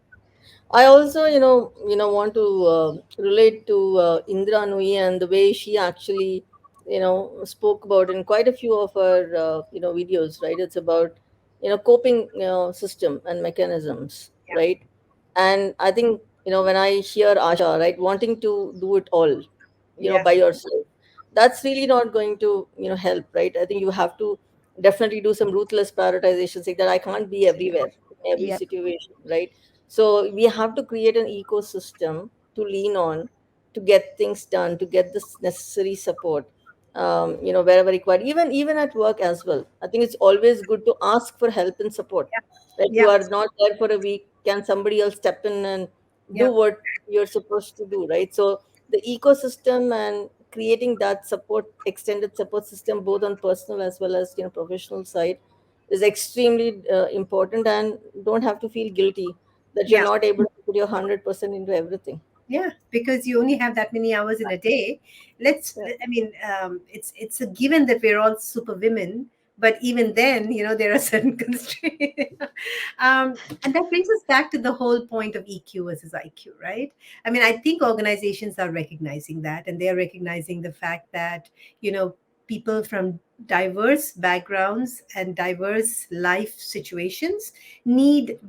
I also, want to relate to Indra Nui and the way she actually, spoke about in quite a few of her, videos, right? It's about, coping, system and mechanisms, Yeah. right? And I think, when I hear Asha, right, wanting to do it all, Yeah. by yourself, that's really not going to, help, right? I think you have to definitely do some ruthless prioritization, saying that I can't be everywhere in every Yep. situation, right? So we have to create an ecosystem to lean on to get things done, to get this necessary support, wherever required, even at work as well. I think it's always good to ask for help and support. Like you Yeah. are not there for a week, can somebody else step in and do Yeah. what you're supposed to do, right? So the ecosystem and creating that support, extended support system, both on personal as well as professional side, is extremely important, and don't have to feel guilty that you're Yeah. not able to put your 100% into everything. Yeah, because you only have that many hours in a day. Yeah. I mean, it's a given that we're all super women, but even then, there are certain constraints. And that brings us back to the whole point of EQ versus IQ, right? I mean, I think organizations are recognizing that, and they're recognizing the fact that, you know, people from diverse backgrounds and diverse life situations need,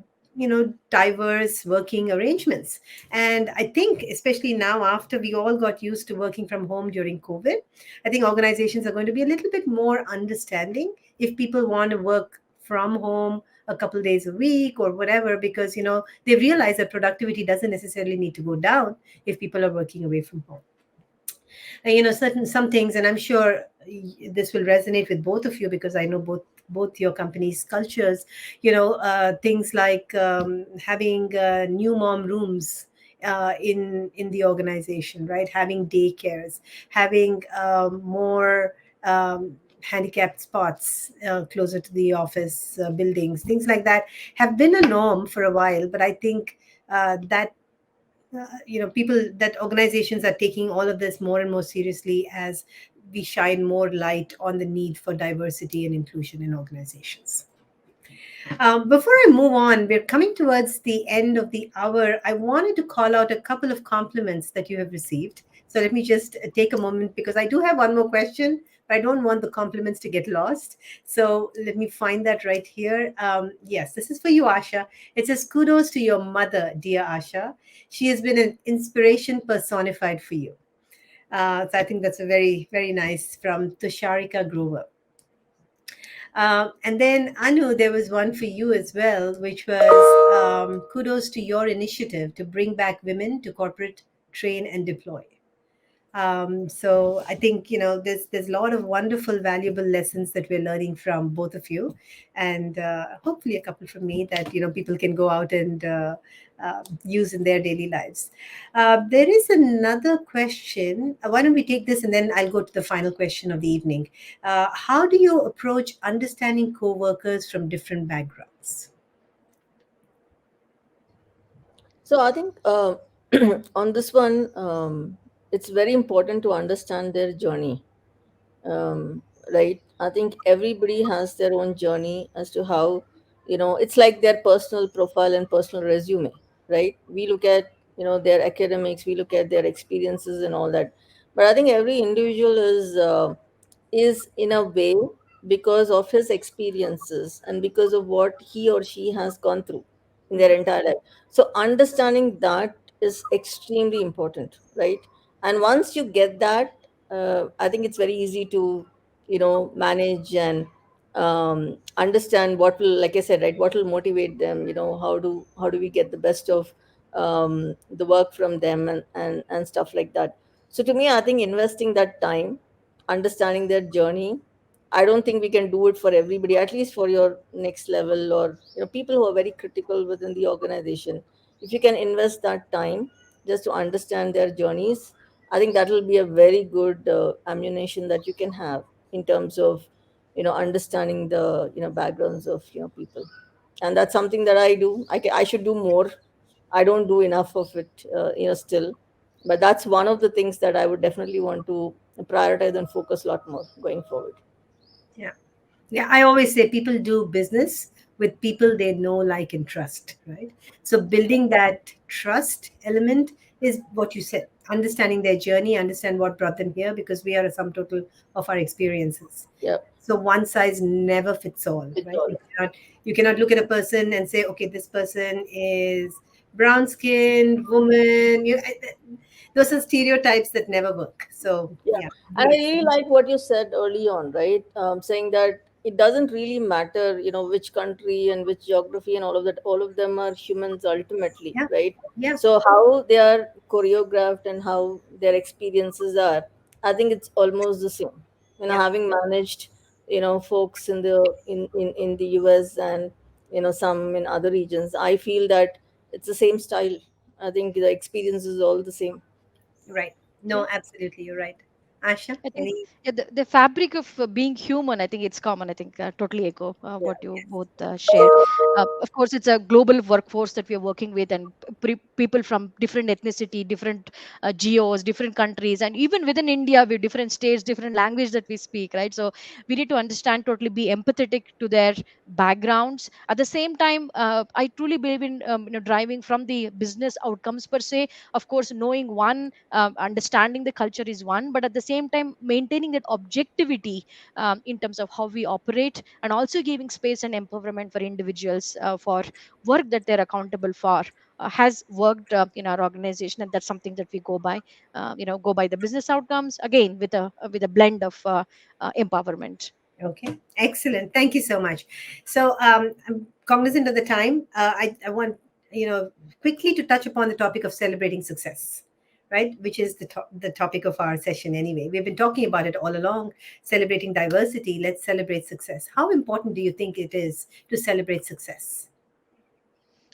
diverse working arrangements. And I think, especially now, after we all got used to working from home during COVID, I think organizations are going to be a little bit more understanding if people want to work from home a couple days a week or whatever, because they realize that productivity doesn't necessarily need to go down if people are working away from home. And certain some things, and I'm sure this will resonate with both of you, because I know both your companies' cultures. Things like having new mom rooms in the organization, right? Having daycares, having more handicapped spots closer to the office buildings, things like that have been a norm for a while. But I think that people, that organizations are taking all of this more and more seriously as we shine more light on the need for diversity and inclusion in organizations. Before I move on, we're coming towards the end of the hour. I wanted to call out a couple of compliments that you have received. So let me just take a moment, because I do have one more question, but I don't want the compliments to get lost. So let me find that right here. Yes, this is for you, Asha. It says, "Kudos to your mother, dear Asha. She has been an inspiration personified for you." So I think that's a very, very nice, from Tusharika Grover. And then, Anu, there was one for you as well, which was, "Kudos to your initiative to bring back women to corporate train and deploy." So I think there's a lot of wonderful, valuable lessons that we're learning from both of you, and hopefully a couple from me that people can go out and use in their daily lives. There is another question. Why don't we take this, and then I'll go to the final question of the evening. How do you approach understanding co-workers from different backgrounds? So I think on this one, it's very important to understand their journey, right? I think everybody has their own journey as to how, it's like their personal profile and personal resume, right? We look at, their academics, we look at their experiences and all that. But I think every individual is in a way because of his experiences and because of what he or she has gone through in their entire life. So understanding that is extremely important, right? And once you get that, I think it's very easy to manage and understand what will, like I said, right, what will motivate them, how do we get the best of the work from them, and stuff like that. So to me, I think investing that time, understanding their journey, I don't think we can do it for everybody, at least for your next level, or people who are very critical within the organization. If you can invest that time just to understand their journeys, I think that will be a very good ammunition that you can have in terms of understanding the backgrounds of people. And that's something that I do. I should do more. I don't do enough of it, still. But that's one of the things that I would definitely want to prioritize and focus a lot more going forward. Yeah. Yeah, I always say people do business with people they know, like, and trust, right? So building that trust element is what you said, understanding their journey, understand what brought them here, because we are a sum total of our experiences. Yeah, So one size never fits all, it's right? all. You cannot look at a person and say, okay, this person is brown skinned woman. Those are stereotypes that never work. So Yeah, yeah, and I great. really like what you said early on, right? Saying that it doesn't really matter, which country and which geography and all of that. All of them are humans ultimately, Yeah, right? yeah, So how they are choreographed and how their experiences are, I think it's almost the same. yeah. Having managed, folks in the US and some in other regions, I feel that it's the same style. I think the experience is all the same. Right. Yeah. No, absolutely, you're right. Asha, I think, any? yeah, the fabric of being human, I think it's common. I think totally echo Yeah. what you both shared. Of course, it's a global workforce that we are working with, and people from different ethnicity, different geos, different countries, and even within India, we have different states, different language that we speak, right? So we need to understand, totally be empathetic to their backgrounds. At the same time, I truly believe in driving from the business outcomes per se. Of course, knowing one, understanding the culture is one, but at the same time maintaining that objectivity in terms of how we operate, and also giving space and empowerment for individuals for work that they're accountable for, has worked in our organization, and that's something that we go by. Go by the business outcomes again with a blend of empowerment. Okay, excellent. Thank you so much. So, I'm cognizant of the time. I want, quickly to touch upon the topic of celebrating success, right? Which is the topic of our session anyway. We've been talking about it all along, celebrating diversity. Let's celebrate success. How important do you think it is to celebrate success?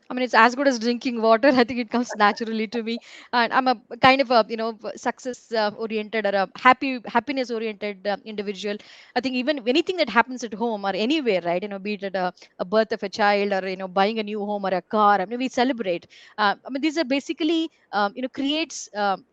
I mean, it's as good as drinking water. I think it comes naturally to me, and I'm a kind of a success oriented or a happiness oriented individual. I think even anything that happens at home or anywhere, right? Be it at a birth of a child, or buying a new home or a car. I mean, we celebrate. I mean, these are basically creates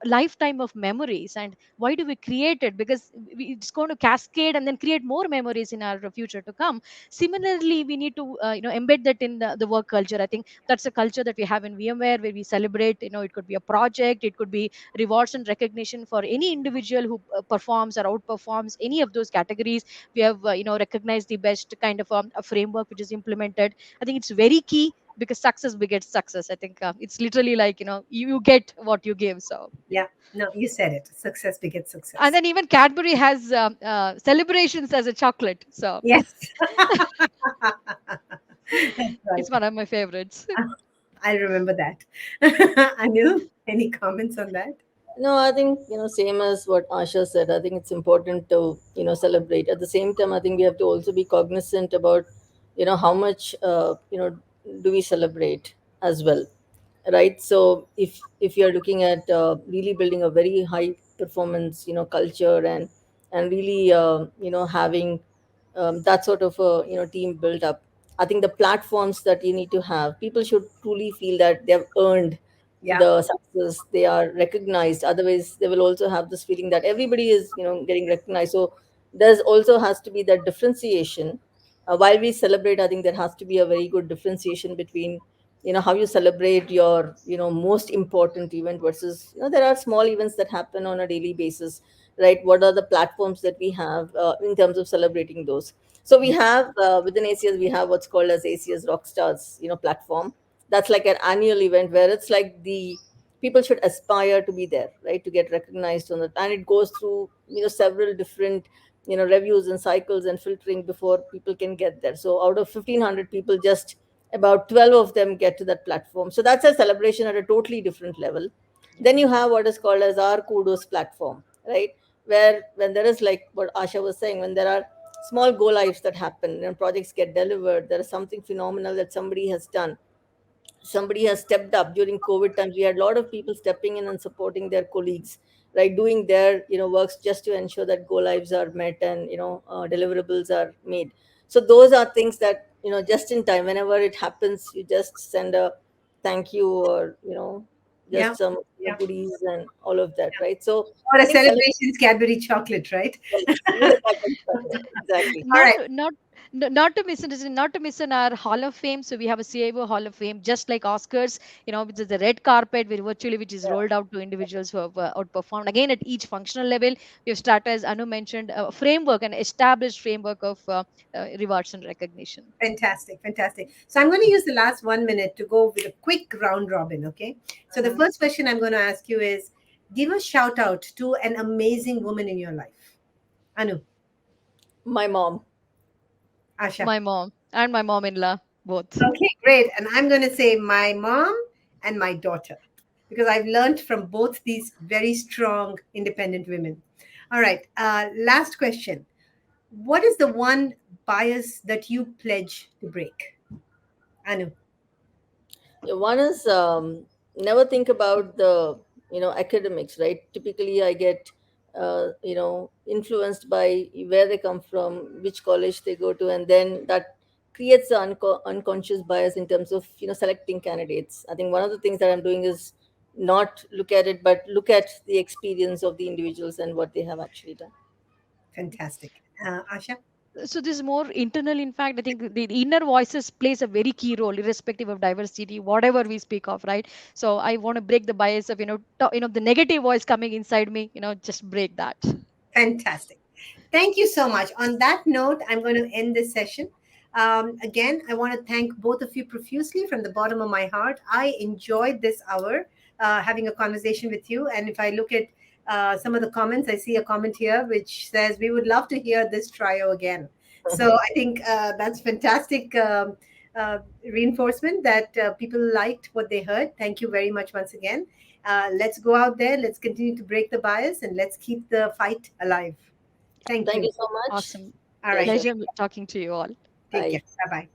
lifetime of memories. And why do we create it? Because it's going to cascade and then create more memories in our future to come. Similarly, we need to embed that in the work culture. I think that's a culture that we have in VMware, where we celebrate. It could be a project, it could be rewards and recognition for any individual who performs or outperforms any of those categories. We have recognized the best kind of a framework which is implemented. I think it's very key, because success begets success. I think it's literally like you get what you give. So, Yeah, no, you said it. Success begets and success. then even Cadbury has celebrations as a chocolate. So Yes. That's it's right. one of my favorites. I remember that. Anu, any comments on that? No, I think, same as what Asha said. I think it's important to, celebrate. At the same time, I think we have to also be cognizant about, how much, do we celebrate as well, right? So if you're looking at really building a very high performance, culture, and really, having that sort of a, team built up, I think the platforms that you need to have, people should truly feel that they've earned Yeah, the success, they are recognized. Otherwise they will also have this feeling that everybody is, getting recognized. So there's also has to be that differentiation. While we celebrate, I think there has to be a very good differentiation between, how you celebrate your, most important event versus, there are small events that happen on a daily basis, right? What are the platforms that we have in terms of celebrating those? So we yeah, have, within ACS we have what's called as ACS Rockstars, platform. That's like an annual event where it's like the people should aspire to be there, right, to get recognized on that. And it goes through, several different, reviews and cycles and filtering before people can get there. So out of 1,500 people, just about 12 of them get to that platform. So that's a celebration at a totally different level. yeah, Then you have what is called as our kudos platform, right, where when there is, like what Asha was saying, when there are small go lives that happen and projects get delivered, there is something phenomenal that somebody has done, somebody has stepped up. During COVID times, we had a lot of people stepping in and supporting their colleagues, right, doing their, works just to ensure that go lives are met and, deliverables are made. So those are things that, just in time, whenever it happens, you just send a thank you, or, yeah, just some, yeah. goodies and all of that, right? So Or I a think celebration's Cadbury chocolate, right? even a packet of chocolate, exactly. All not right, to not not to misunderstand, not to miss in our hall of fame. So we have a CIO hall of fame, just like Oscars, which is the red carpet, which is rolled out to individuals who have outperformed again at each functional level. We have started, as Anu mentioned, a framework, an established framework of rewards and recognition. fantastic, fantastic. So I'm going to use the last 1 minute to go with a quick round robin, okay? So the first question I'm going to ask you is, give a shout out to an amazing woman in your life. Anu, My mom. Asha. My mom and my mom-in-law both. Okay, great. And I'm going to say my mom and my daughter, because I've learned from both these very strong, independent women. All right, last question. What is the one bias that you pledge to break? Anu. Yeah, one is, never think about the, academics, right? Typically, I get, influenced by where they come from, which college they go to, and then that creates an unconscious bias in terms of, selecting candidates. I think one of the things that I'm doing is not look at it, but look at the experience of the individuals and what they have actually done. Fantastic. Asha? So this is more internal. In fact, I think the inner voices plays a very key role, irrespective of diversity, whatever we speak of, right? So I want to break the bias of the negative voice coming inside me. Just break that. Fantastic. Thank you so much. On that note, I'm going to end this session. Again, I want to thank both of you profusely from the bottom of my heart. I enjoyed this hour having a conversation with you. And if I look at some of the comments, I see a comment here which says, we would love to hear this trio again. So I think that's fantastic reinforcement that people liked what they heard. Thank you very much once again. Let's go out there, let's continue to break the bias, and let's keep the fight alive. Thank Thank you. you so much. Awesome. All right. Pleasure. Pleasure talking to you all. Take care. Bye. Bye bye.